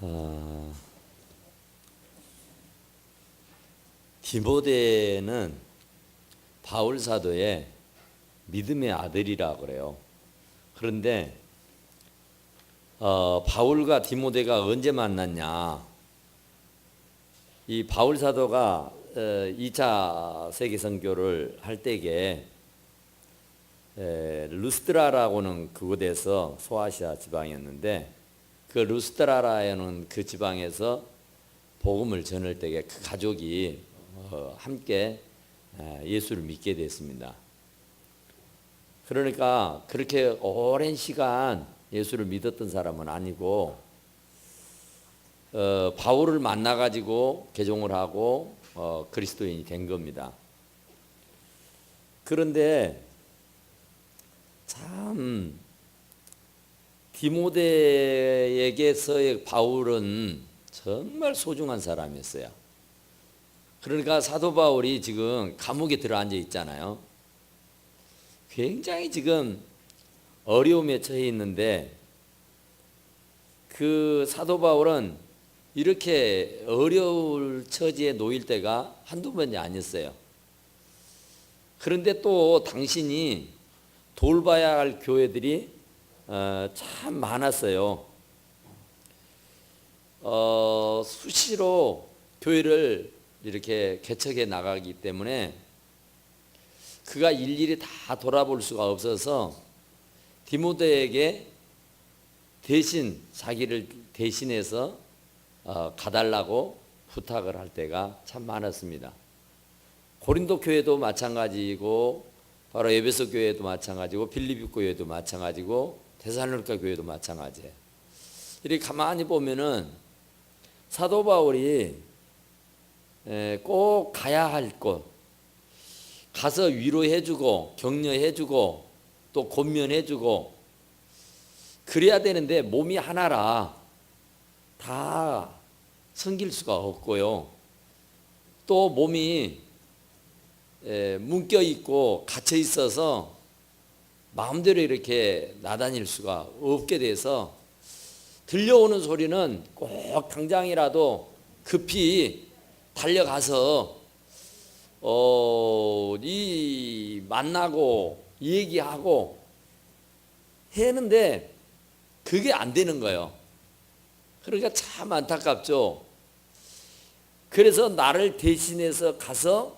어, 디모데는 바울 사도의 믿음의 아들이라고 그래요. 그런데 바울과 디모데가 언제 만났냐? 이 바울 사도가 2차 세계 선교를 할 때에 루스드라라고는 그곳에서 소아시아 지방이었는데, 그 루스드라라는 그 지방에서 복음을 전할 때에 그 가족이 함께 예수를 믿게 됐습니다. 그러니까 그렇게 오랜 시간 예수를 믿었던 사람은 아니고, 바울을 만나가지고 개종을 하고 그리스도인이 된 겁니다. 그런데 참 디모데에게서의 바울은 정말 소중한 사람이었어요. 그러니까 사도 바울이 지금 감옥에 들어앉아 있잖아요. 굉장히 지금 어려움에 처해 있는데, 그 사도 바울은 이렇게 어려울 처지에 놓일 때가 한두 번이 아니었어요. 그런데 또 당신이 돌봐야 할 교회들이 참 많았어요. 수시로 교회를 이렇게 개척해 나가기 때문에 그가 일일이 다 돌아볼 수가 없어서 디모데에게 대신 자기를 대신해서 가달라고 부탁을 할 때가 참 많았습니다. 고린도 교회도 마찬가지고, 바로 에베소 교회도 마찬가지고, 필리피 교회도 마찬가지고, 데살로니가 교회도 마찬가지예요. 이렇게 가만히 보면은 사도 바울이 꼭 가야 할 곳, 가서 위로해주고 격려해주고 또 권면해주고 그래야 되는데, 몸이 하나라 다 섬길 수가 없고요. 또 몸이 묶여 있고 갇혀 있어서 마음대로 이렇게 나다닐 수가 없게 돼서, 들려오는 소리는 꼭 당장이라도 급히 달려가서 만나고 얘기하고 했는데 그게 안 되는 거예요. 그러니까 참 안타깝죠. 그래서 나를 대신해서 가서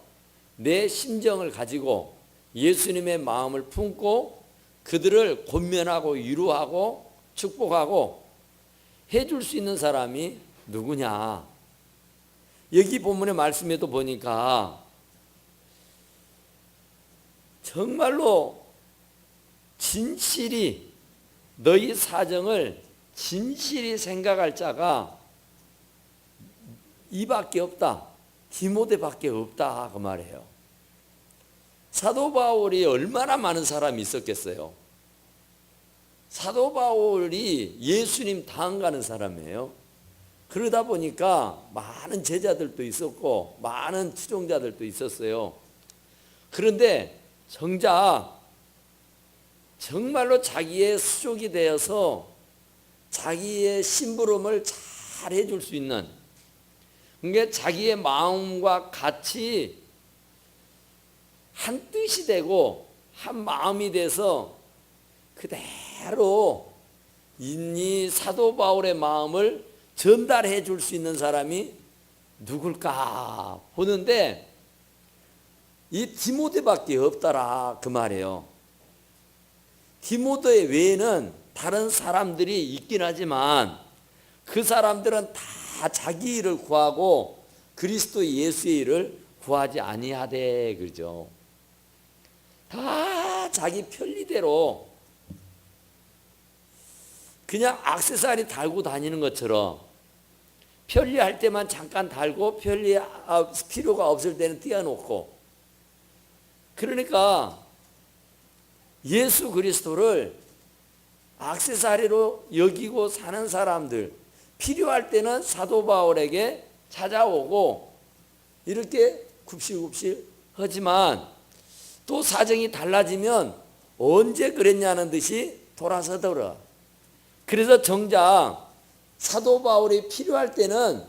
내 심정을 가지고 예수님의 마음을 품고 그들을 권면하고 위로하고 축복하고 해줄 수 있는 사람이 누구냐? 여기 본문의 말씀에도 보니까 정말로 진실이, 너희 사정을 진실이 생각할 자가 이밖에 없다, 디모데밖에 없다, 그 말이에요. 사도 바울이 얼마나 많은 사람이 있었겠어요. 사도 바울이 예수님 당가는 사람이에요. 그러다 보니까 많은 제자들도 있었고 많은 추종자들도 있었어요. 그런데 정작 정말로 자기의 수족이 되어서 자기의 심부름을 잘 해줄 수 있는, 그러니까 자기의 마음과 같이 한 뜻이 되고 한 마음이 돼서 그대로 이 사도 바울의 마음을 전달해 줄 수 있는 사람이 누굴까 보는데, 이 디모데밖에 없더라, 그 말이에요. 디모데 외에는 다른 사람들이 있긴 하지만 그 사람들은 다 자기 일을 구하고 그리스도 예수의 일을 구하지 아니하되, 그죠? 다 자기 편리대로 그냥 액세서리 달고 다니는 것처럼 편리할 때만 잠깐 달고 필요가 없을 때는 띄워놓고, 그러니까 예수 그리스도를 액세서리로 여기고 사는 사람들, 필요할 때는 사도 바울에게 찾아오고 이렇게 굽실굽실 하지만 또 사정이 달라지면 언제 그랬냐는 듯이 돌아서더라. 그래서 정작 사도 바울이 필요할 때는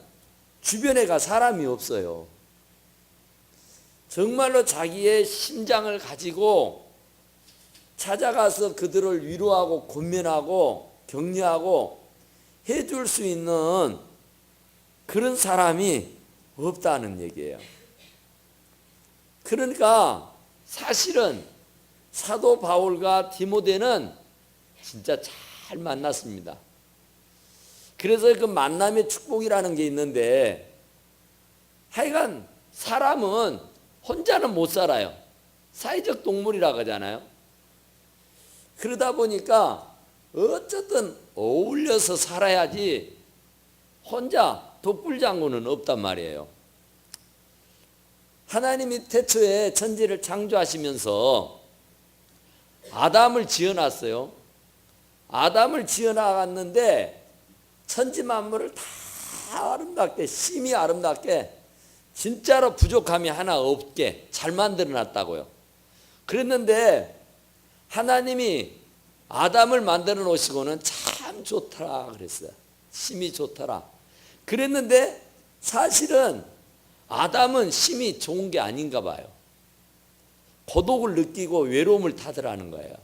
주변에가 사람이 없어요. 정말로 자기의 심장을 가지고 찾아가서 그들을 위로하고 권면하고 격려하고 해줄 수 있는 그런 사람이 없다는 얘기예요. 그러니까 사실은 사도 바울과 디모데는 진짜 잘 만났습니다. 그래서 그 만남의 축복이라는 게 있는데, 하여간 사람은 혼자는 못 살아요. 사회적 동물이라고 하잖아요. 그러다 보니까 어쨌든 어울려서 살아야지 혼자 독불장군은 없단 말이에요. 하나님이 태초에 천지를 창조하시면서 아담을 지어놨어요. 아담을 지어놨는데 천지 만물을 다 아름답게, 심히 아름답게, 진짜로 부족함이 하나 없게 잘 만들어놨다고요. 그랬는데 하나님이 아담을 만들어 놓으시고는 참 좋더라 그랬어요. 심히 좋더라. 그랬는데 사실은 아담은 심히 좋은 게 아닌가 봐요. 고독을 느끼고 외로움을 타더라는 거예요.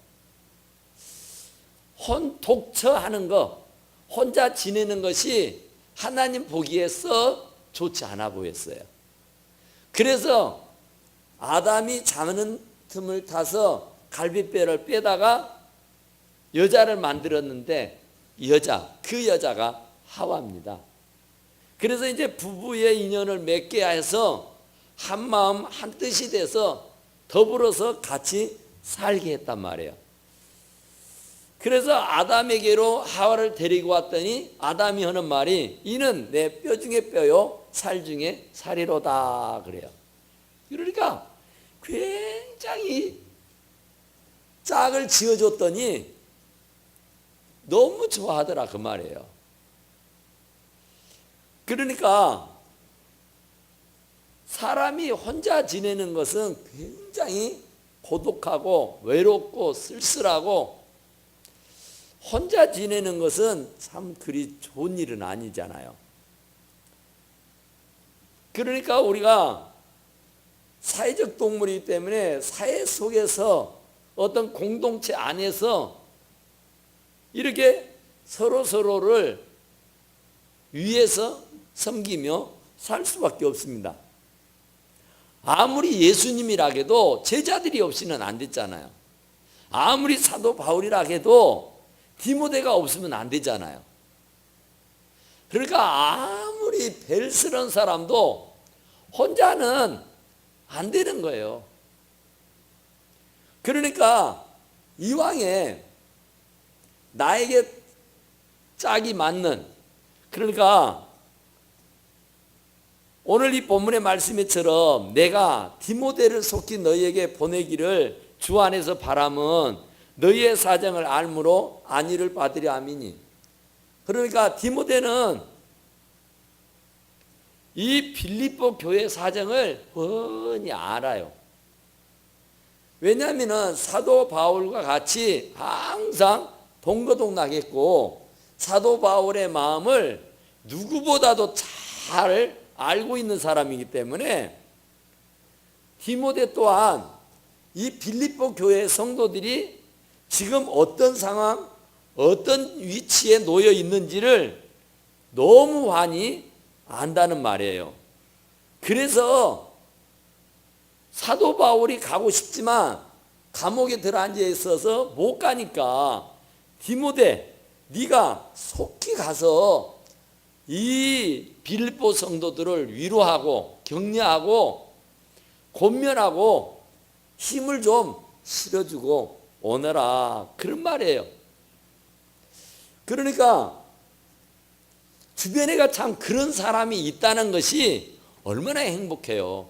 독처하는 거, 혼자 지내는 것이 하나님 보기에서 좋지 않아 보였어요. 그래서 아담이 자는 틈을 타서 갈비뼈를 빼다가 여자를 만들었는데 그 여자가 하와입니다. 그래서 이제 부부의 인연을 맺게 해서 한 마음 한 뜻이 돼서 더불어서 같이 살게 했단 말이에요. 그래서 아담에게로 하와를 데리고 왔더니 아담이 하는 말이 이는 내 뼈 중에 뼈요 살 중에 살이로다 그래요. 그러니까 굉장히 짝을 지어줬더니 너무 좋아하더라 그 말이에요. 그러니까 사람이 혼자 지내는 것은 굉장히 고독하고 외롭고 쓸쓸하고, 혼자 지내는 것은 참 그리 좋은 일은 아니잖아요. 그러니까 우리가 사회적 동물이기 때문에 사회 속에서 어떤 공동체 안에서 이렇게 서로를 위해서 섬기며 살 수밖에 없습니다. 아무리 예수님이라 해도 제자들이 없이는 안 됐잖아요. 아무리 사도 바울이라 해도 디모데가 없으면 안 되잖아요. 그러니까 아무리 벨스런 사람도 혼자는 안 되는 거예요. 그러니까 이왕에 나에게 짝이 맞는, 그러니까 오늘 이 본문의 말씀처럼 내가 디모데를 속히 너희에게 보내기를 주 안에서 바람은 너희의 사정을 알므로 안위를 받으려 함이니. 그러니까 디모데는 이 빌립보 교회 사정을 뻔히 알아요. 왜냐하면 사도 바울과 같이 항상 동거동락했고 사도 바울의 마음을 누구보다도 잘 알고 있는 사람이기 때문에 디모데 또한 이 빌립보 교회 성도들이 지금 어떤 상황, 어떤 위치에 놓여 있는지를 너무 많이 안다는 말이에요. 그래서 사도 바울이 가고 싶지만 감옥에 들어앉아 있어서 못 가니까 디모데, 네가 속히 가서 이 빌립보 성도들을 위로하고 격려하고 권면하고 힘을 좀 실어주고 오너라, 그런 말이에요. 그러니까 주변에가 참 그런 사람이 있다는 것이 얼마나 행복해요.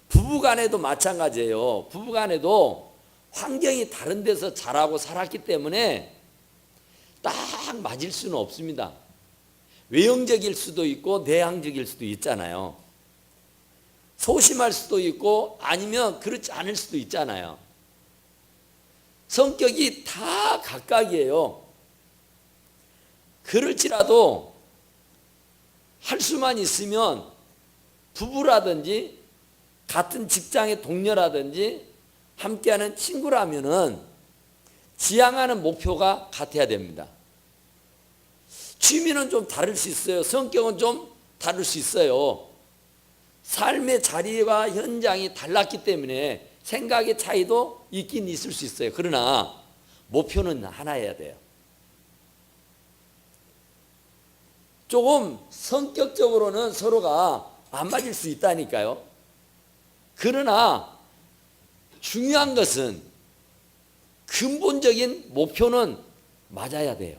부부간에도 마찬가지예요. 부부간에도 환경이 다른 데서 자라고 살았기 때문에 딱 맞을 수는 없습니다. 외형적일 수도 있고 내향적일 수도 있잖아요. 소심할 수도 있고 아니면 그렇지 않을 수도 있잖아요. 성격이 다 각각이에요. 그럴지라도 할 수만 있으면 부부라든지 같은 직장의 동료라든지 함께하는 친구라면은 지향하는 목표가 같아야 됩니다. 취미는 좀 다를 수 있어요. 성격은 좀 다를 수 있어요. 삶의 자리와 현장이 달랐기 때문에 생각의 차이도 있긴 있을 수 있어요. 그러나 목표는 하나여야 돼요. 조금 성격적으로는 서로가 안 맞을 수 있다니까요. 그러나 중요한 것은 근본적인 목표는 맞아야 돼요.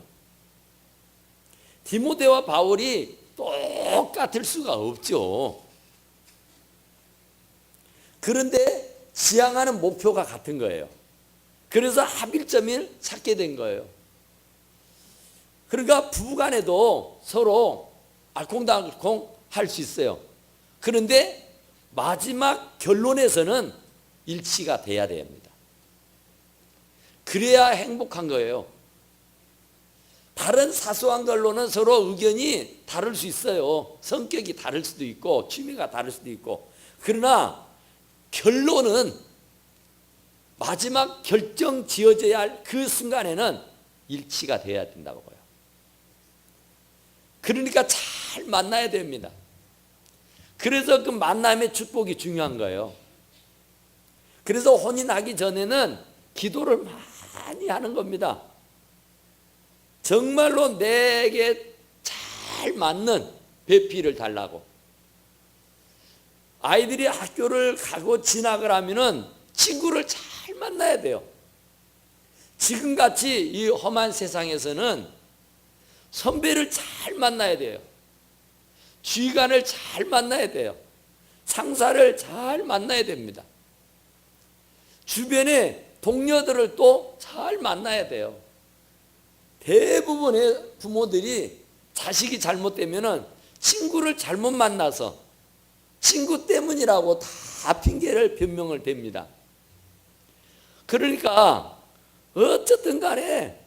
디모데와 바울이 똑같을 수가 없죠. 그런데 지향하는 목표가 같은 거예요. 그래서 합일점을 찾게 된 거예요. 그러니까 부부간에도 서로 알콩달콩 할 수 있어요. 그런데 마지막 결론에서는 일치가 돼야 됩니다. 그래야 행복한 거예요. 다른 사소한 걸로는 서로 의견이 다를 수 있어요. 성격이 다를 수도 있고 취미가 다를 수도 있고. 그러나 결론은 마지막 결정 지어져야 할 그 순간에는 일치가 돼야 된다고 봐요. 그러니까 잘 만나야 됩니다. 그래서 그 만남의 축복이 중요한 거예요. 그래서 혼인하기 전에는 기도를 많이 하는 겁니다. 정말로 내게 잘 맞는 배필을 달라고. 아이들이 학교를 가고 진학을 하면은 친구를 잘 만나야 돼요. 지금같이 이 험한 세상에서는 선배를 잘 만나야 돼요. 지휘관을 잘 만나야 돼요. 상사를 잘 만나야 됩니다. 주변의 동료들을 또 잘 만나야 돼요. 대부분의 부모들이 자식이 잘못되면 친구를 잘못 만나서 친구 때문이라고 다 핑계를 변명을 댑니다. 그러니까 어쨌든 간에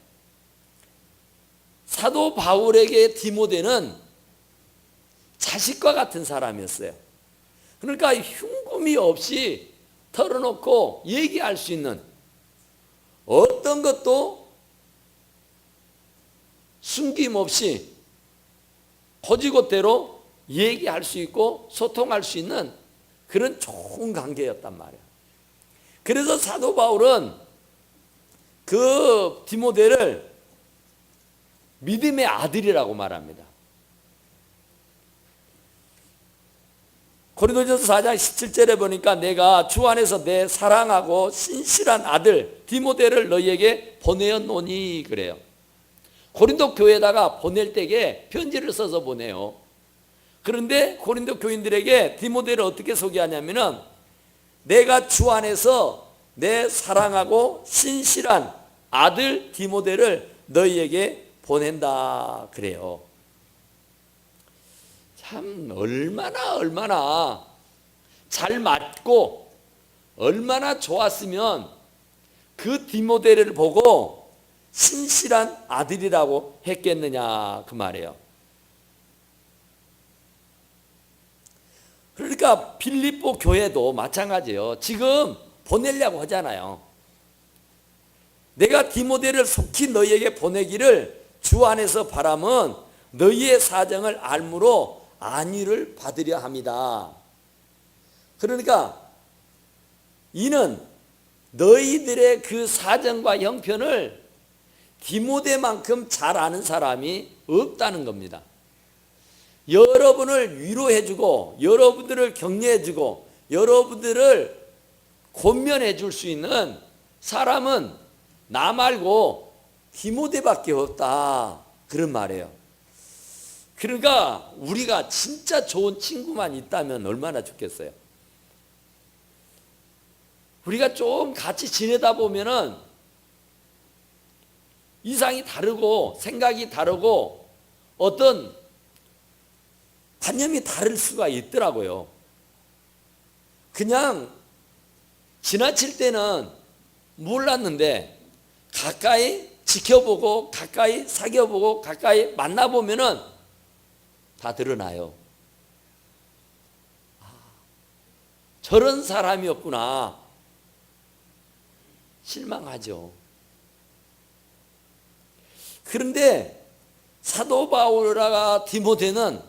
사도 바울에게 디모데는 자식과 같은 사람이었어요. 그러니까 흉금이 없이 털어놓고 얘기할 수 있는, 어떤 것도 숨김없이 고지고대로 얘기할 수 있고 소통할 수 있는 그런 좋은 관계였단 말이에요. 그래서 사도 바울은 그 디모데를 믿음의 아들이라고 말합니다. 고린도전서 4장 17절에 보니까 내가 주 안에서 내 사랑하고 신실한 아들 디모데를 너희에게 보내었노니 그래요. 고린도 교회에다가 보낼 때에 편지를 써서 보내요. 그런데 고린도 교인들에게 디모데를 어떻게 소개하냐면은 내가 주 안에서 내 사랑하고 신실한 아들 디모데를 너희에게 보낸다 그래요. 참 얼마나 잘 맞고 얼마나 좋았으면 그 디모데를 보고 신실한 아들이라고 했겠느냐 그 말이에요. 그러니까 빌립보 교회도 마찬가지예요. 지금 보내려고 하잖아요. 내가 디모데를 속히 너희에게 보내기를 주 안에서 바람은 너희의 사정을 알므로 안위를 받으려 합니다. 그러니까 이는 너희들의 그 사정과 형편을 디모데만큼 잘 아는 사람이 없다는 겁니다. 여러분을 위로해주고 여러분들을 격려해주고 여러분들을 권면해 줄 수 있는 사람은 나 말고 디모데밖에 없다 그런 말이에요. 그러니까 우리가 진짜 좋은 친구만 있다면 얼마나 좋겠어요. 우리가 좀 같이 지내다 보면은 이상이 다르고 생각이 다르고 어떤 관념이 다를 수가 있더라고요. 그냥 지나칠 때는 몰랐는데 가까이 지켜보고 가까이 사귀어보고 가까이 만나보면은 다 드러나요. 저런 사람이었구나. 실망하죠. 그런데 사도 바울과 디모데는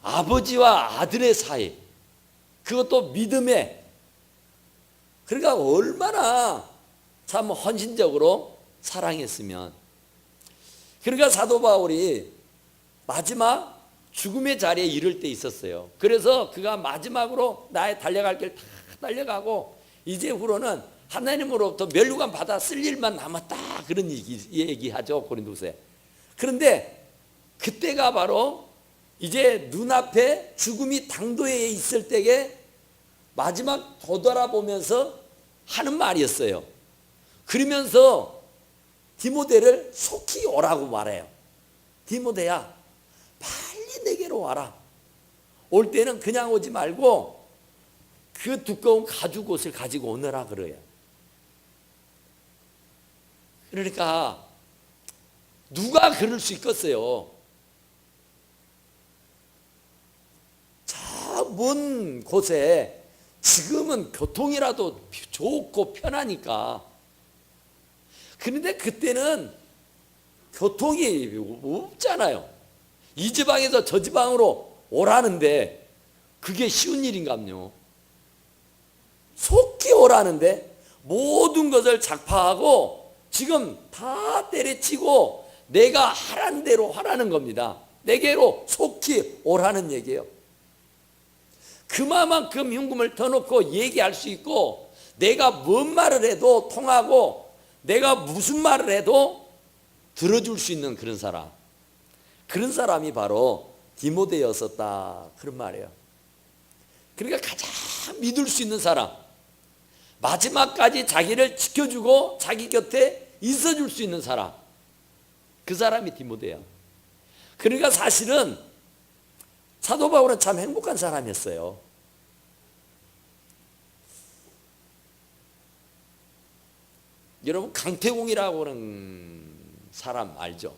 아버지와 아들의 사이, 그것도 믿음에, 그러니까 얼마나 참 헌신적으로 사랑했으면. 그러니까 사도 바울이 마지막 죽음의 자리에 이를 때 있었어요. 그래서 그가 마지막으로 나의 달려갈 길 다 달려가고 이제 후로는 하나님으로부터 멸류관 받아 쓸 일만 남았다, 그런 얘기하죠, 고린도서에. 그런데 그때가 바로 이제 눈앞에 죽음이 당도에 있을 때에 마지막 되돌아보면서 하는 말이었어요. 그러면서 디모데를 속히 오라고 말해요. 디모데야, 빨리 내게로 와라. 올 때는 그냥 오지 말고 그 두꺼운 가죽 옷을 가지고 오너라 그래요. 그러니까 누가 그럴 수 있겠어요? 저 먼 곳에 지금은 교통이라도 좋고 편하니까. 그런데 그때는 교통이 없잖아요. 이 지방에서 저 지방으로 오라는데 그게 쉬운 일인가요? 속히 오라는데 모든 것을 작파하고 지금 다 때려치고 내가 하라는 대로 하라는 겁니다. 내게로 속히 오라는 얘기예요. 그만큼 현금을 더 놓고 얘기할 수 있고, 내가 뭔 말을 해도 통하고, 내가 무슨 말을 해도 들어줄 수 있는 그런 사람, 그런 사람이 바로 디모데였었다, 그런 말이에요. 그러니까 가장 믿을 수 있는 사람, 마지막까지 자기를 지켜주고 자기 곁에 있어줄 수 있는 사람, 그 사람이 디모데야. 그러니까 사실은 사도 바울은 참 행복한 사람이었어요. 여러분, 강태공이라고 하는 사람 알죠?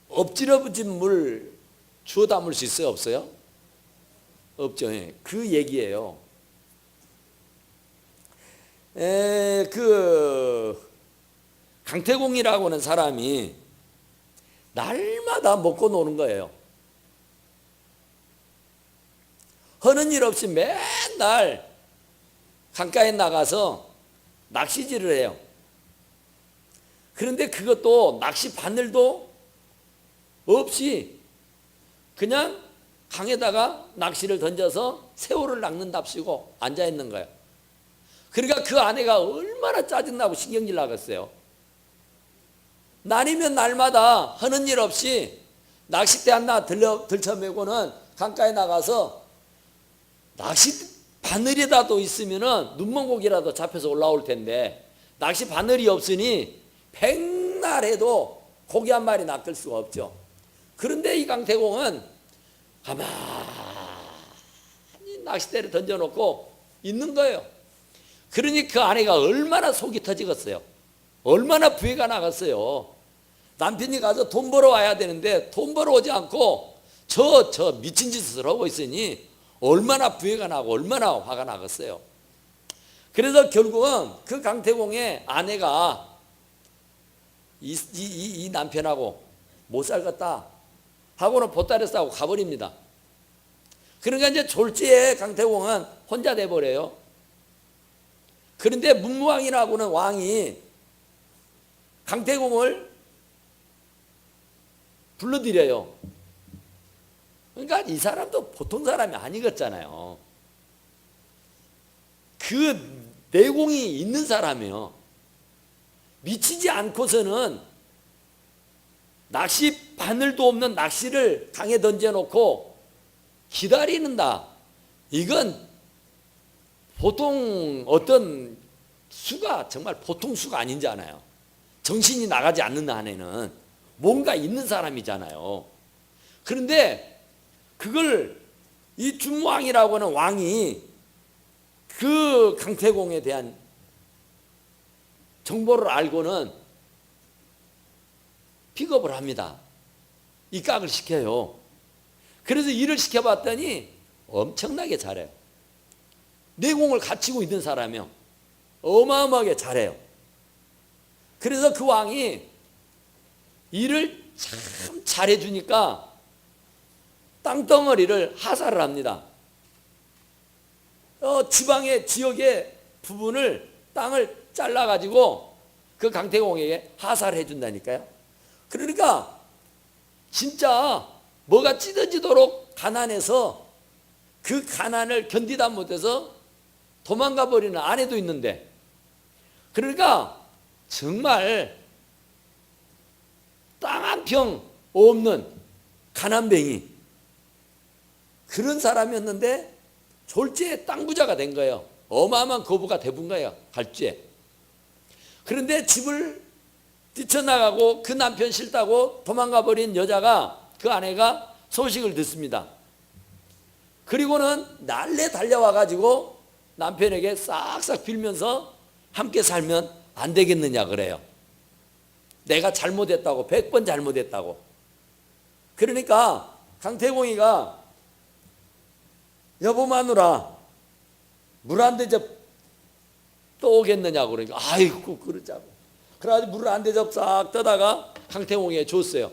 엎질러진 물 주워 담을 수 있어요, 없어요? 없죠. 그 얘기예요. 그 강태공이라고 하는 사람이 날마다 먹고 노는 거예요. 하는 일 없이 맨날 강가에 나가서 낚시질을 해요. 그런데 그것도 낚시 바늘도 없이 그냥 강에다가 낚시를 던져서 새우를 낚는답시고 앉아 있는 거예요. 그러니까 그 아내가 얼마나 짜증나고 신경질 나겠어요. 날이면 날마다 하는 일 없이 낚싯대 하나 들쳐매고는 강가에 나가서 낚시 바늘이라도 있으면은 눈먼 고기라도 잡혀서 올라올 텐데, 낚시 바늘이 없으니 백날 해도 고기 한 마리 낚을 수가 없죠. 그런데 이 강태공은 가만히 낚싯대를 던져놓고 있는 거예요. 그러니 그 아내가 얼마나 속이 터지겠어요. 얼마나 부해가 나갔어요. 남편이 가서 돈 벌어 와야 되는데 돈 벌어 오지 않고 저 미친 짓을 하고 있으니 얼마나 부해가 나고 얼마나 화가 나겠어요. 그래서 결국은 그 강태공의 아내가 이 남편하고 못 살겠다 하고는 보따리 싸고 가버립니다. 그러니까 이제 졸지에 강태공은 혼자 돼버려요. 그런데 문무왕이라고는 왕이 강태공을 불러들여요. 그러니까 이 사람도 보통 사람이 아니겠잖아요. 그 내공이 있는 사람이에요. 미치지 않고서는 낚시 바늘도 없는 낚시를 강에 던져놓고 기다리는다. 이건 보통 어떤 수가 정말 보통 수가 아니잖아요. 정신이 나가지 않는 한에는 뭔가 있는 사람이잖아요. 그런데 그걸 이 준왕이라고 하는 왕이 그 강태공에 대한 정보를 알고는 픽업을 합니다. 입각을 시켜요. 그래서 일을 시켜봤더니 엄청나게 잘해요. 내공을 갖추고 있는 사람이요. 어마어마하게 잘해요. 그래서 그 왕이 일을 참 잘해주니까 땅덩어리를 하사를 합니다. 지방의 지역의 부분을 땅을 잘라가지고 그 강태공에게 하사를 해준다니까요. 그러니까 진짜 뭐가 찢어지도록 가난해서 그 가난을 견디다 못해서 도망가 버리는 아내도 있는데, 그러니까 정말 땅 한 평 없는 가난뱅이 그런 사람이었는데 졸지에 땅 부자가 된 거예요. 어마어마한 거부가 돼본 거예요. 갈주에. 그런데 집을 뛰쳐나가고 그 남편 싫다고 도망가 버린 여자가, 그 아내가 소식을 듣습니다. 그리고는 날래 달려와 가지고 남편에게 싹싹 빌면서 함께 살면 안 되겠느냐 그래요. 내가 잘못했다고, 100번 잘못했다고. 그러니까 강태공이가 여보 마누라 물 한 대접 떠오겠느냐고 그러니까 아이고 그러자고. 그래가지고 물을 한 대접 싹 떠다가 강태공이에 줬어요.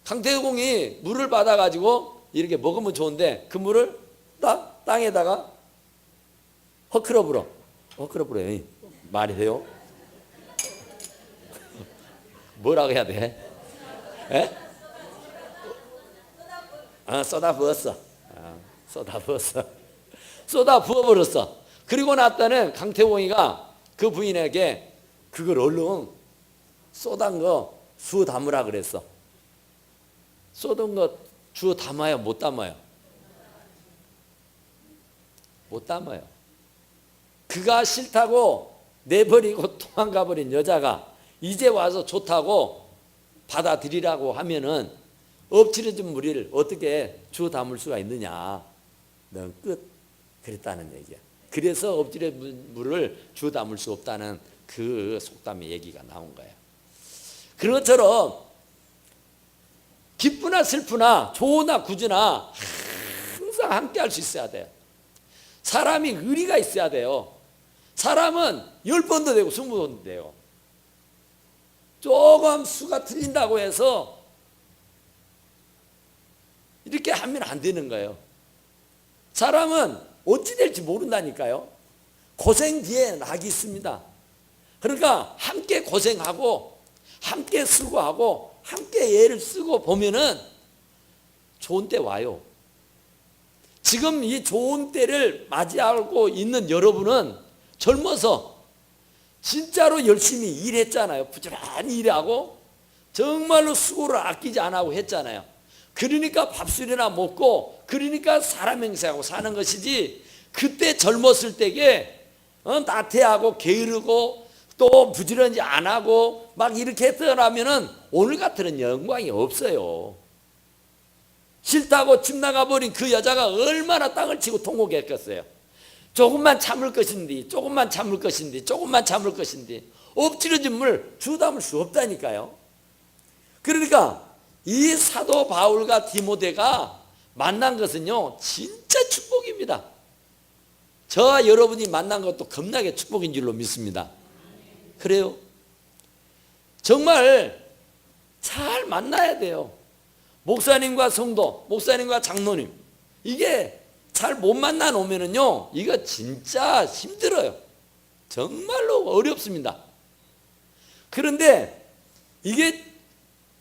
강태공이 물을 받아가지고 이렇게 먹으면 좋은데 그 물을 딱 땅에다가 허클어 불어. 허클어 불어요. 말이 돼요? 뭐라고 해야 돼? 에? 쏟아 부었어. 쏟아 부었어. 쏟아 부어버렸어. 그리고 났더니 강태공이가 그 부인에게 그걸 얼른 쏟은 거 주워 담으라 그랬어. 쏟은 거 주워 담아요? 못 담아요? 못 담아요. 그가 싫다고 내버리고 도망가 버린 여자가 이제 와서 좋다고 받아들이라고 하면은 엎치러진 물을 어떻게 주워 담을 수가 있느냐. 넌 끝. 그랬다는 얘기야. 그래서 엎치러진 물을 주워 담을 수 없다는 그 속담의 얘기가 나온 거예요. 그런 것처럼 기쁘나 슬프나 좋으나 구주나 항상 함께 할 수 있어야 돼요. 사람이 의리가 있어야 돼요. 사람은 10번도 되고 20번도 돼요. 조금 수가 틀린다고 해서 이렇게 하면 안 되는 거예요. 사람은 어찌 될지 모른다니까요. 고생 뒤에 낙이 있습니다. 그러니까 함께 고생하고 함께 수고하고 함께 애를 쓰고 보면은 좋은 때 와요. 지금 이 좋은 때를 맞이하고 있는 여러분은 젊어서 진짜로 열심히 일했잖아요. 부지런히 일하고 정말로 수고를 아끼지 안 하고 했잖아요. 그러니까 밥술이나 먹고 그러니까 사람 행세하고 사는 것이지, 그때 젊었을 때에 나태하고 게으르고 또 부지런히 안 하고 막 이렇게 했더라면은 오늘 같은 영광이 없어요. 싫다고 집 나가버린 그 여자가 얼마나 땅을 치고 통곡했겠어요. 조금만 참을 것인데, 조금만 참을 것인데, 조금만 참을 것인데 엎치러진 물 주워 담을 수 없다니까요. 그러니까 이 사도 바울과 디모데가 만난 것은요 진짜 축복입니다. 저와 여러분이 만난 것도 겁나게 축복인 줄로 믿습니다. 그래요? 정말 잘 만나야 돼요. 목사님과 성도, 목사님과 장로님, 이게 잘 못 만나 놓으면요 이거 진짜 힘들어요. 정말로 어렵습니다. 그런데 이게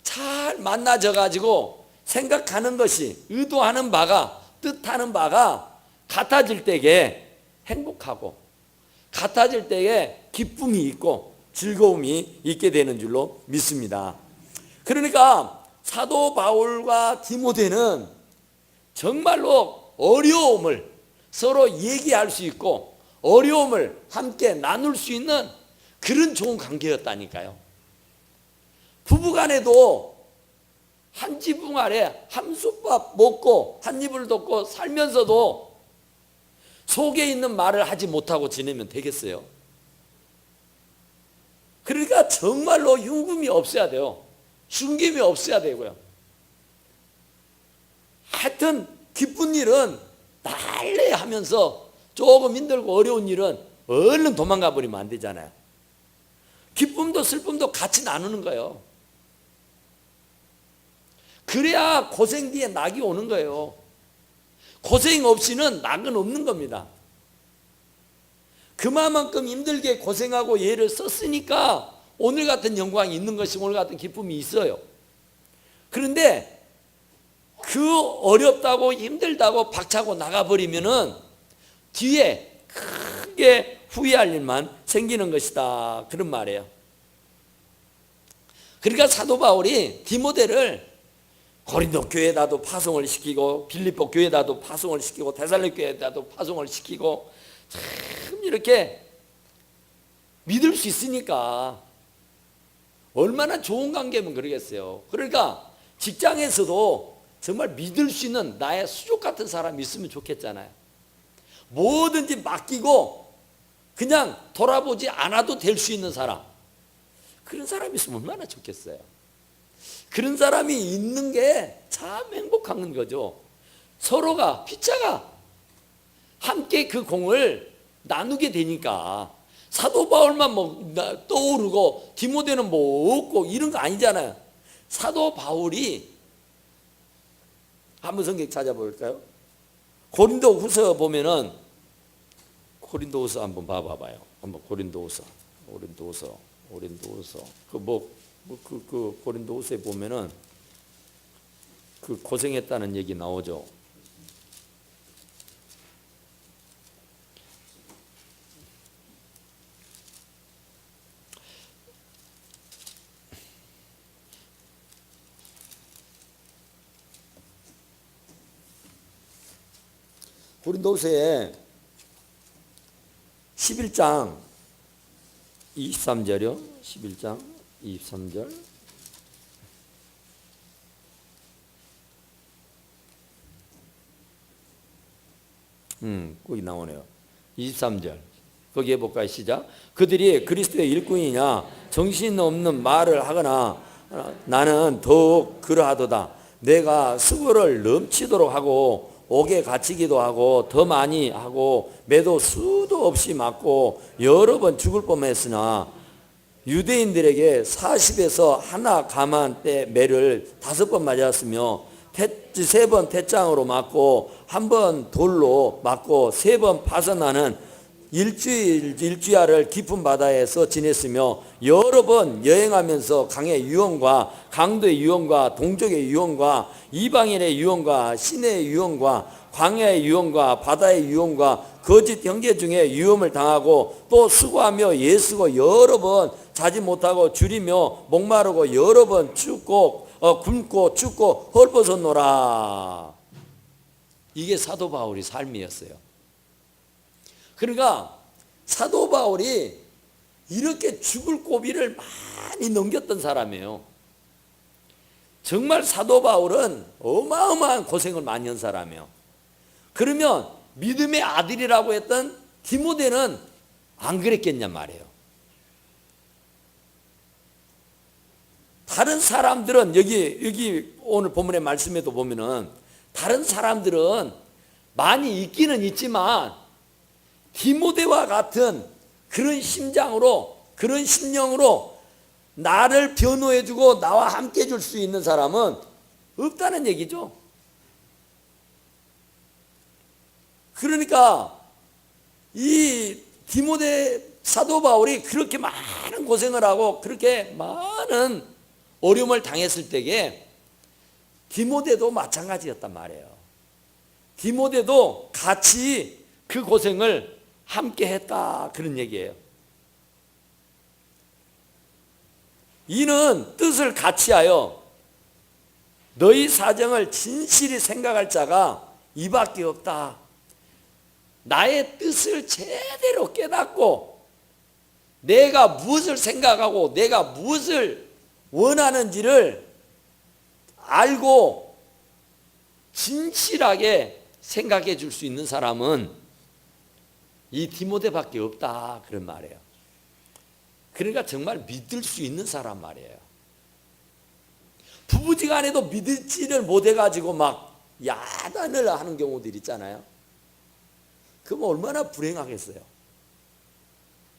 잘 만나져 가지고 생각하는 것이, 의도하는 바가, 뜻하는 바가 같아질 때에 행복하고 같아질 때에 기쁨이 있고 즐거움이 있게 되는 줄로 믿습니다. 그러니까 사도 바울과 디모데는 정말로 어려움을 서로 얘기할 수 있고 어려움을 함께 나눌 수 있는 그런 좋은 관계였다니까요. 부부간에도 한 지붕 아래 한 솥밥 먹고 한 입을 덮고 살면서도 속에 있는 말을 하지 못하고 지내면 되겠어요? 그러니까 정말로 흉금이 없어야 돼요. 숨김이 없어야 되고요. 하여튼 기쁜 일은 날래 하면서 조금 힘들고 어려운 일은 얼른 도망가 버리면 안 되잖아요. 기쁨도 슬픔도 같이 나누는 거예요. 그래야 고생 뒤에 낙이 오는 거예요. 고생 없이는 낙은 없는 겁니다. 그만큼 힘들게 고생하고 애를 썼으니까 오늘 같은 영광이 있는 것이, 오늘 같은 기쁨이 있어요. 그런데 그 어렵다고 힘들다고 박차고 나가버리면은 뒤에 크게 후회할 일만 생기는 것이다, 그런 말이에요. 그러니까 사도 바울이 디모데를 고린도 교회에다도 파송을 시키고, 빌립보 교회에다도 파송을 시키고, 데살로니가 교회에다도 파송을 시키고, 참 이렇게 믿을 수 있으니까 얼마나 좋은 관계면 그러겠어요. 그러니까 직장에서도 정말 믿을 수 있는 나의 수족 같은 사람이 있으면 좋겠잖아요. 뭐든지 맡기고 그냥 돌아보지 않아도 될 수 있는 사람, 그런 사람이 있으면 얼마나 좋겠어요. 그런 사람이 있는 게 참 행복한 거죠. 서로가 피차가 함께 그 공을 나누게 되니까. 사도 바울만 뭐 떠오르고 디모데는 뭐 없고 이런 거 아니잖아요. 사도 바울이 한번 성경 찾아볼까요? 고린도 후서 보면은, 고린도 후서 한번 봐봐요. 한번 고린도 후서 그 고린도 후서에 보면은 그 고생했다는 얘기 나오죠. 고린도후서에 11장 23절이요. 11장 23절. 거기 나오네요. 23절. 거기 해볼까요? 시작. 그들이 그리스도의 일꾼이냐 정신없는 말을 하거나 나는 더욱 그러하도다. 내가 수고를 넘치도록 하고 옥에 갇히기도 하고 더 많이 하고 매도 수도 없이 맞고 여러 번 죽을 뻔했으나 유대인들에게 40에서 하나 감한 때 매를 5번 맞았으며 3번 태장으로 맞고 1번 돌로 맞고 3번 파선하는 일주야를 깊은 바다에서 지냈으며 여러 번 여행하면서 강의 유형과 강도의 유형과 동족의 유형과 이방인의 유형과 신의 유형과 광야의 유형과 바다의 유형과 거짓 형제 중에 유험을 당하고 또 수고하며 예수고 여러 번 자지 못하고 줄이며 목마르고 여러 번 춥고 굶고 춥고 헐벗었노라. 이게 사도 바울의 삶이었어요. 그러니까 사도 바울이 이렇게 죽을 고비를 많이 넘겼던 사람이에요. 정말 사도 바울은 어마어마한 고생을 많이 한 사람이에요. 그러면 믿음의 아들이라고 했던 디모데는 안 그랬겠냐 말이에요. 다른 사람들은 여기 오늘 본문의 말씀에도 보면은 다른 사람들은 많이 있기는 있지만 디모데와 같은 그런 심장으로, 그런 심령으로 나를 변호해주고 나와 함께 해줄 수 있는 사람은 없다는 얘기죠. 그러니까 이 디모데 사도 바울이 그렇게 많은 고생을 하고 그렇게 많은 어려움을 당했을 때에 디모데도 마찬가지였단 말이에요. 디모데도 같이 그 고생을 함께 했다, 그런 얘기예요. 이는 뜻을 같이 하여 너희 사정을 진실히 생각할 자가 이밖에 없다. 나의 뜻을 제대로 깨닫고 내가 무엇을 생각하고 내가 무엇을 원하는지를 알고 진실하게 생각해 줄 수 있는 사람은 이 디모데밖에 없다, 그런 말이에요. 그러니까 정말 믿을 수 있는 사람 말이에요. 부부지간에도 믿지를 못해가지고 막 야단을 하는 경우들 있잖아요. 그럼 얼마나 불행하겠어요.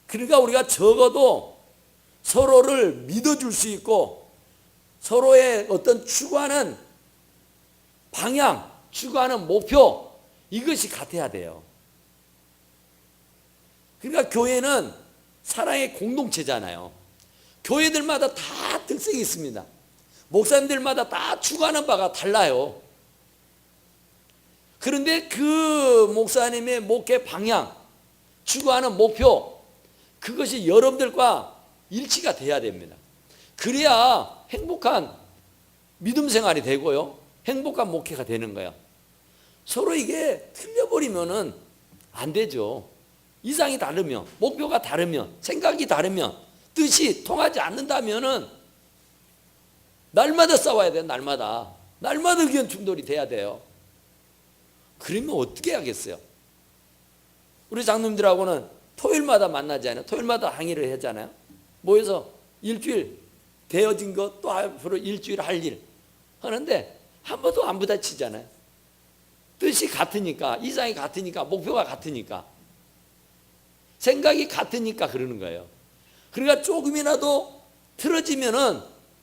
그러니까 우리가 적어도 서로를 믿어줄 수 있고 서로의 어떤 추구하는 방향, 추구하는 목표, 이것이 같아야 돼요. 그러니까 교회는 사랑의 공동체잖아요. 교회들마다 다 특색이 있습니다. 목사님들마다 다 추구하는 바가 달라요. 그런데 그 목사님의 목회 방향, 추구하는 목표, 그것이 여러분들과 일치가 돼야 됩니다. 그래야 행복한 믿음 생활이 되고요, 행복한 목회가 되는 거예요. 서로 이게 틀려버리면은 안 되죠. 이상이 다르면, 목표가 다르면, 생각이 다르면, 뜻이 통하지 않는다면은 날마다 싸워야 돼요. 날마다 의견 충돌이 돼야 돼요. 그러면 어떻게 하겠어요? 우리 장로님들하고는 토요일마다 만나잖아요. 토요일마다 항의를 하잖아요. 모여서 일주일 되어진 것, 또 앞으로 일주일 할 일 하는데 한 번도 안 부딪히잖아요. 뜻이 같으니까, 이상이 같으니까, 목표가 같으니까, 생각이 같으니까 그러는 거예요. 그러니까 조금이라도 틀어지면은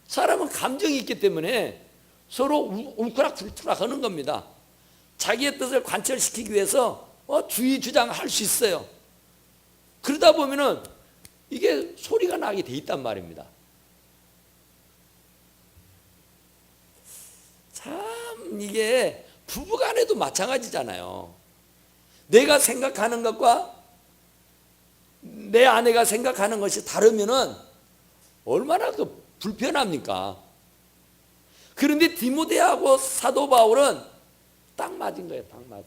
사람은 감정이 있기 때문에 서로 울크락불크락 하는 겁니다. 자기의 뜻을 관철시키기 위해서 주의 주장할 수 있어요. 그러다 보면은 이게 소리가 나게 돼 있단 말입니다. 참 이게 부부간에도 마찬가지잖아요. 내가 생각하는 것과 내 아내가 생각하는 것이 다르면은 얼마나 불편합니까? 그런데 디모데하고 사도 바울은 딱 맞은 거예요. 딱 맞은.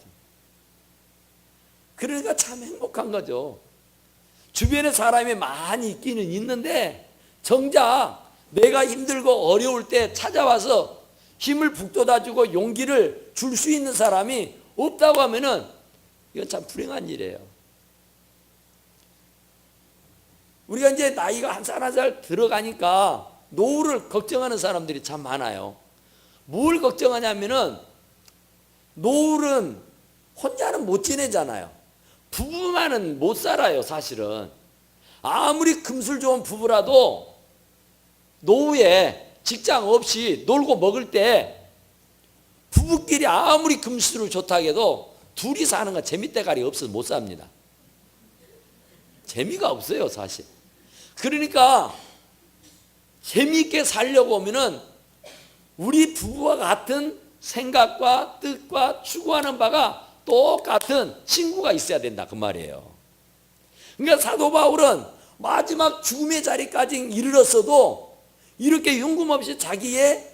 그러니까 참 행복한 거죠. 주변에 사람이 많이 있기는 있는데 정작 내가 힘들고 어려울 때 찾아와서 힘을 북돋아주고 용기를 줄 수 있는 사람이 없다고 하면은 이건 참 불행한 일이에요. 우리가 이제 나이가 한 살 한 살 들어가니까 노후를 걱정하는 사람들이 참 많아요. 뭘 걱정하냐면은 노후는 혼자는 못 지내잖아요. 부부만은 못 살아요. 사실은 아무리 금술 좋은 부부라도 노후에 직장 없이 놀고 먹을 때 부부끼리 아무리 금술이 좋다고 해도 둘이 사는 건 재미대가리 없어서 못 삽니다. 재미가 없어요. 사실. 그러니까 재미있게 살려고 하면은 우리 부부와 같은 생각과 뜻과 추구하는 바가 똑같은 친구가 있어야 된다 그 말이에요. 그러니까 사도 바울은 마지막 죽음의 자리까지 이르렀어도 이렇게 윤금없이 자기의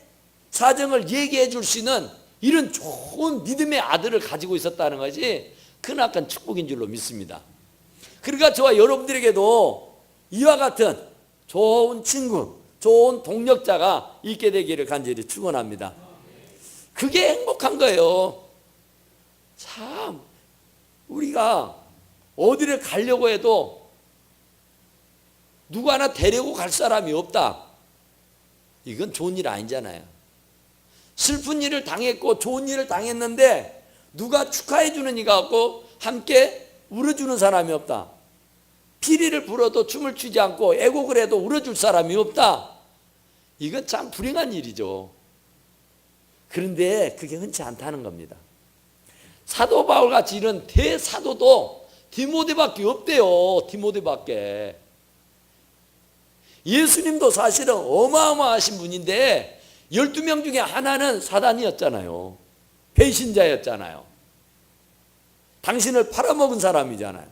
사정을 얘기해 줄 수 있는 이런 좋은 믿음의 아들을 가지고 있었다는 것이 크나큰 축복인 줄로 믿습니다. 그러니까 저와 여러분들에게도 이와 같은 좋은 친구, 좋은 동력자가 있게 되기를 간절히 축원합니다. 그게 행복한 거예요. 참 우리가 어디를 가려고 해도 누구 하나 데리고 갈 사람이 없다. 이건 좋은 일 아니잖아요. 슬픈 일을 당했고 좋은 일을 당했는데 누가 축하해 주는 이가 없고 함께 울어주는 사람이 없다. 피리를 불어도 춤을 추지 않고 애곡을 해도 울어줄 사람이 없다. 이건 참 불행한 일이죠. 그런데 그게 흔치 않다는 겁니다. 사도 바울같이 이런 대사도도 디모데밖에 없대요. 디모데밖에. 예수님도 사실은 어마어마하신 분인데 12명 중에 하나는 사단이었잖아요. 배신자였잖아요. 당신을 팔아먹은 사람이잖아요.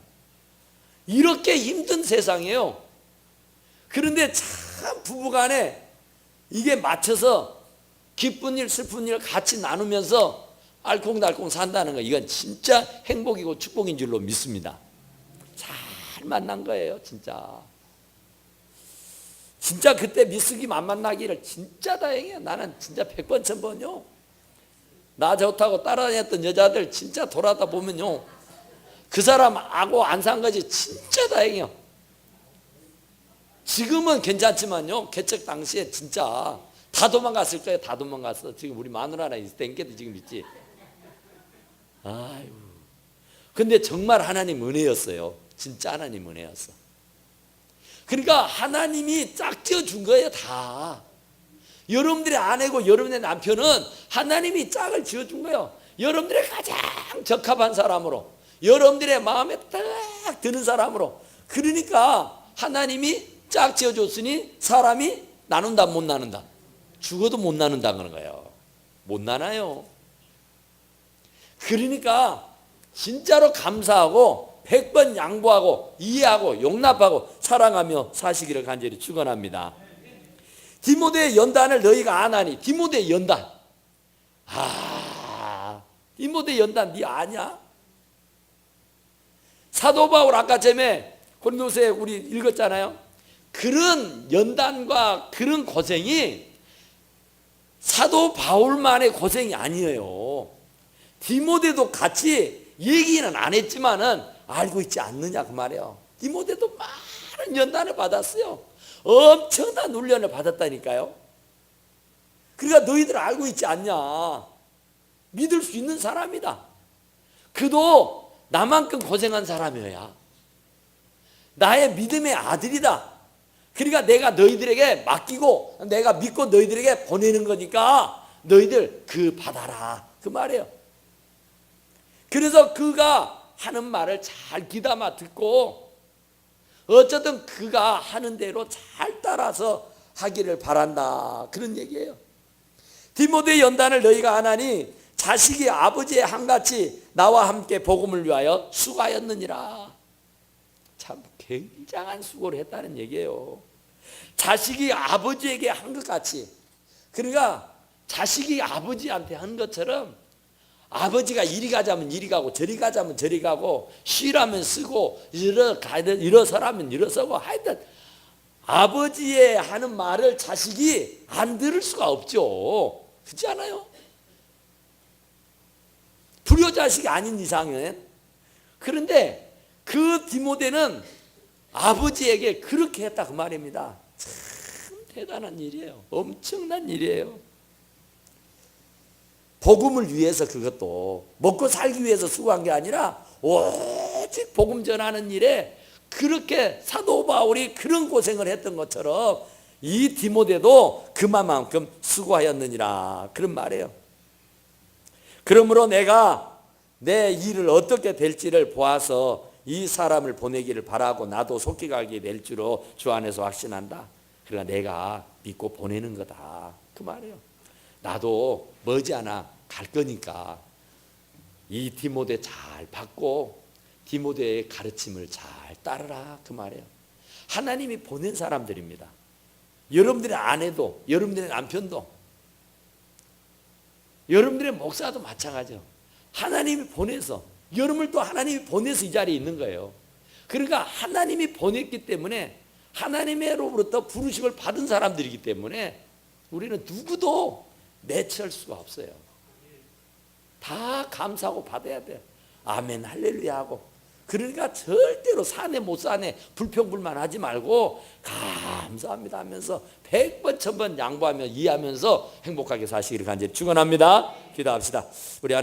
이렇게 힘든 세상이에요. 그런데 참 부부간에 이게 맞춰서 기쁜 일 슬픈 일 같이 나누면서 알콩달콩 산다는 거, 이건 진짜 행복이고 축복인 줄로 믿습니다. 잘 만난 거예요. 진짜 그때 미숙이 안 만나기를 진짜 다행이에요. 나는 진짜 100번 1000번요 나 좋다고 따라다녔던 여자들 진짜 돌아다 보면요 그 사람하고 안 산 거지 진짜 다행이에요. 지금은 괜찮지만요, 개척 당시에 진짜 다 도망갔을 거예요. 다 도망갔어. 지금 우리 마누라나 있을 땡겨도 지금 있지. 아유. 근데 정말 하나님 은혜였어요. 진짜 하나님 은혜였어. 그러니까 하나님이 짝지어 준 거예요, 다. 여러분들의 아내고 여러분의 남편은 하나님이 짝을 지어 준 거예요. 여러분들의 가장 적합한 사람으로, 여러분들의 마음에 딱 드는 사람으로. 그러니까 하나님이 짝 지어 줬으니 사람이 나눈다 못 나눈다? 죽어도 못 나눈다 그런 거예요. 못 나눠요. 그러니까 진짜로 감사하고 100번 양보하고 이해하고 용납하고 사랑하며 사시기를 간절히 축원합니다. 디모데의 연단을 너희가 아나니. 디모데의 연단. 디모데의 연단 네 아냐? 사도 바울 아까 전에 고린도서에 우리 읽었잖아요. 그런 연단과 그런 고생이 사도 바울만의 고생이 아니에요. 디모데도 같이 얘기는 안 했지만은 알고 있지 않느냐 그 말이에요. 디모데도 많은 연단을 받았어요. 엄청난 훈련을 받았다니까요. 그러니까 너희들 알고 있지 않냐. 믿을 수 있는 사람이다. 그도 나만큼 고생한 사람이어야 나의 믿음의 아들이다. 그러니까 내가 너희들에게 맡기고 내가 믿고 너희들에게 보내는 거니까 너희들 그 받아라 그 말이에요. 그래서 그가 하는 말을 잘 귀담아 듣고 어쨌든 그가 하는 대로 잘 따라서 하기를 바란다 그런 얘기예요. 디모데 연단을 너희가 하나니 자식이 아버지의 한같이 나와 함께 복음을 위하여 수고하였느니라. 참 굉장한 수고를 했다는 얘기예요. 자식이 아버지에게 한 것 같이. 그러니까 자식이 아버지한테 한 것처럼 아버지가 이리 가자면 이리 가고 저리 가자면 저리 가고 쉬라면 쓰고 일어서라면 일어서고 하여튼 아버지의 하는 말을 자식이 안 들을 수가 없죠. 그렇지 않아요? 불효자식이 아닌 이상은. 그런데 그 디모데는 아버지에게 그렇게 했다 그 말입니다. 참 대단한 일이에요. 엄청난 일이에요. 복음을 위해서 그것도 먹고 살기 위해서 수고한 게 아니라 오직 복음 전하는 일에 그렇게 사도 바울이 그런 고생을 했던 것처럼 이 디모데도 그만큼 수고하였느니라 그런 말이에요. 그러므로 내가 내 일을 어떻게 될지를 보아서 이 사람을 보내기를 바라고 나도 속히 가게 될 줄로 주 안에서 확신한다. 그러니까 내가 믿고 보내는 거다 그 말이에요. 나도 머지않아 갈 거니까 이 디모데 잘 받고 디모데의 가르침을 잘 따르라 그 말이에요. 하나님이 보낸 사람들입니다. 여러분들의 아내도 여러분들의 남편도 여러분들의 목사도 마찬가지예요. 하나님이 보내서 여러분을 또 하나님이 보내서 이 자리에 있는 거예요. 그러니까 하나님이 보냈기 때문에 하나님으로부터 부르심을 받은 사람들이기 때문에 우리는 누구도 내치할 수가 없어요. 다 감사하고 받아야 돼요. 아멘 할렐루야 하고. 그러니까 절대로 사내 못 사내 불평불만 하지 말고 감사합니다 하면서 100번 1000번 양보하며 이해하면서 행복하게 사시기를 간절히 축원합니다. 기도합시다. 우리